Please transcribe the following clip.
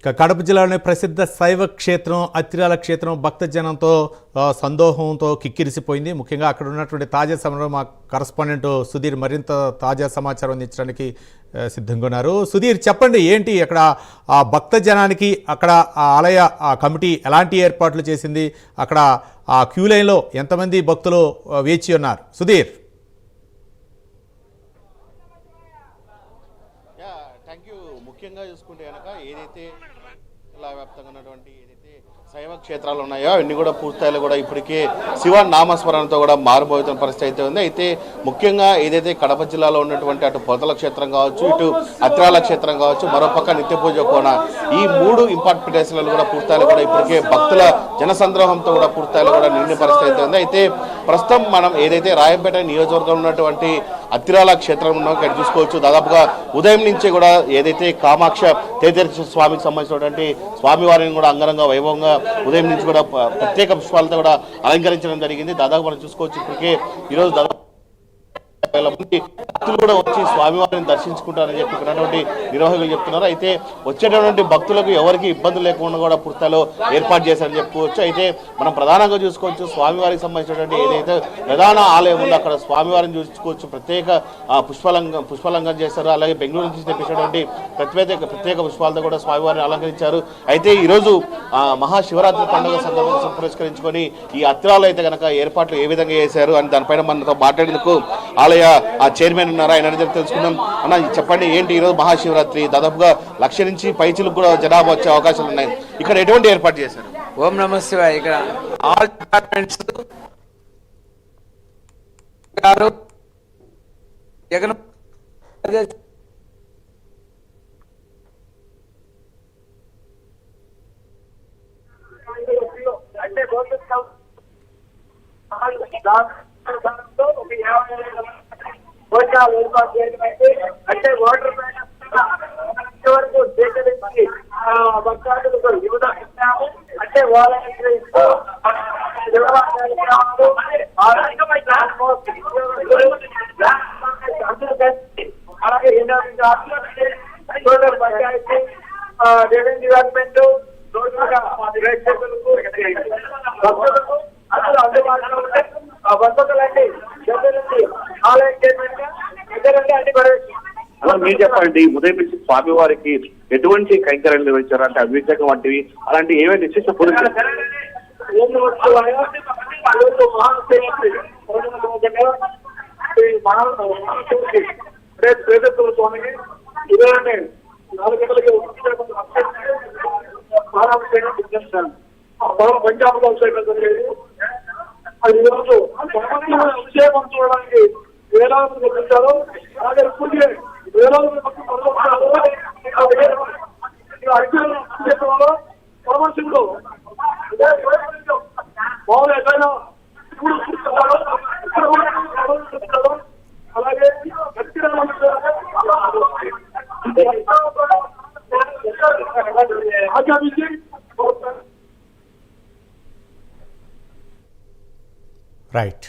కడప జిల్లాలోని ప్రసిద్ధ శైవ క్షేత్రం అత్తిరాల క్షేత్రం భక్తజనంతో సందోహంతో కిక్కిరిసిపోయింది. ముఖ్యంగా అక్కడ ఉన్నటువంటి తాజా సమయంలో మా కరస్పాండెంట్ సుధీర్ మరింత తాజా సమాచారం అందించడానికి సిద్ధంగా ఉన్నారు. సుధీర్, చెప్పండి, ఏంటి అక్కడ ఆ భక్తజనానికి అక్కడ ఆ ఆలయ కమిటీ ఎలాంటి ఏర్పాట్లు చేసింది? అక్కడ ఆ క్యూ లైన్లో ఎంతమంది భక్తులు వేచి ఉన్నారు? సుధీర్. ముఖ్యంగా చూసుకుంటే కనుక ఏదైతే జిల్లా వ్యాప్తంగా ఉన్నటువంటి ఏదైతే శైవ క్షేత్రాలు ఉన్నాయో అవన్నీ కూడా పూర్తిస్థాయిలో కూడా ఇప్పటికే శివ నామస్మరణతో కూడా మారుమోగుతున్న పరిస్థితి అయితే ఉంది. అయితే ముఖ్యంగా ఏదైతే కడప జిల్లాలో ఉన్నటువంటి అటు పొదల క్షేత్రం కావచ్చు, ఇటు అత్తిరాల క్షేత్రం కావచ్చు, మరోపక్క నిత్య పూజ కోన, ఈ మూడు ఇంపార్టెంట్ ప్లేసులలో కూడా పూర్తిస్థాయిలో కూడా ఇప్పటికే భక్తుల జనసంద్రోహంతో కూడా పూర్తిస్థాయిలో కూడా నిండిన పరిస్థితి అయితే ఉంది. అయితే ప్రస్తుతం మనం ఏదైతే రాయంపేట నియోజకవర్గంలో ఉన్నటువంటి అత్తిరాల క్షేత్రం ఉన్నాం, ఇక్కడ చూసుకోవచ్చు. దాదాపుగా ఉదయం నుంచి కూడా ఏదైతే కామాక్ష తేజేశ్వర స్వామికి సంబంధించినటువంటి స్వామివారిని కూడా అంగరంగ వైభవంగా ఉదయం నుంచి కూడా ప్రత్యేక పుష్పాలతో కూడా అలంకరించడం జరిగింది. దాదాపు మనం చూసుకోవచ్చు ఇప్పటికే ఈరోజు దాదాపు భక్తులు కూడా వచ్చి స్వామివారిని దర్శించుకుంటారని చెప్పి ఉన్నటువంటి నిర్వాహకులు చెప్తున్నారు. అయితే వచ్చేటటువంటి భక్తులకు ఎవరికి ఇబ్బందులు లేకుండా కూడా పూర్తిలో ఏర్పాటు చేశారని చెప్పుకోవచ్చు. అయితే మనం ప్రధానంగా చూసుకోవచ్చు, స్వామివారికి సంబంధించినటువంటి ఏదైతే ప్రధాన ఆలయం ఉందో అక్కడ స్వామివారిని చూసుకోవచ్చు. ప్రత్యేక పుష్పలంకరణ చేశారు. అలాగే బెంగళూరు నుంచి తెప్పించినటువంటి ప్రత్యేక పుష్పాలతో కూడా స్వామివారిని అలంకరించారు. అయితే ఈరోజు మహాశివరాత్రి పండుగ సందర్భంగా పురస్కరించుకొని ఈ అత్తిరాలు అయితే కనుక ఏర్పాట్లు ఏ విధంగా చేశారు అని దానిపైన మనతో మాట్లాడేందుకు ఆలయ చైర్మన్ ఉన్నారు. ఆయన తెలుసుకుందాం. అన్న, చెప్పండి, ఏంటి ఈరోజు మహాశివరాత్రి, దాదాపుగా 1,00,000 నుంచి పైచిలకు కూడా జనాభా వచ్చే అవకాశాలు ఉన్నాయి. ఇక్కడ ఎటువంటి ఏర్పాటు చేశారు? ఓం నమః శివాయ. ఇక్కడ ఆల్ డిపార్ట్మెంట్స్ జగన్ అంటే వాటర్ వరకు సేకరించి భక్తాదులకు యువత ఇస్తాము. అంటే వాళ్ళకి అలాగే పంచాయతీ రెవెన్యూ డిపార్ట్మెంట్ ప్రేక్షకులకు భక్తులకు అందరూ అందుబాటులో ఉంటే భక్తులండి ఆలయం చైర్మన్ అన్ని మీరు చెప్పండి, ఉదయం నుంచి స్వామివారికి ఎటువంటి కైంకర్యాలు నిర్వహించారు? అంటే అభిషేకం వంటివి అలాంటి ఏమైనా విశేష శ్రీవేంకటేశ్వర స్వామికి ఉదయాన్నే 4 గంటలకి పంజాబ్ లో జరిగేది. అది ఈరోజు అభిషేకం చూడడానికి వేలాది మంది వచ్చారు. అలాగే పూజ వేలాది అభిషేకంలో పరమశివుడు మామూలు ఎక్కడైనా అలాగే ఆచార్య రైట్.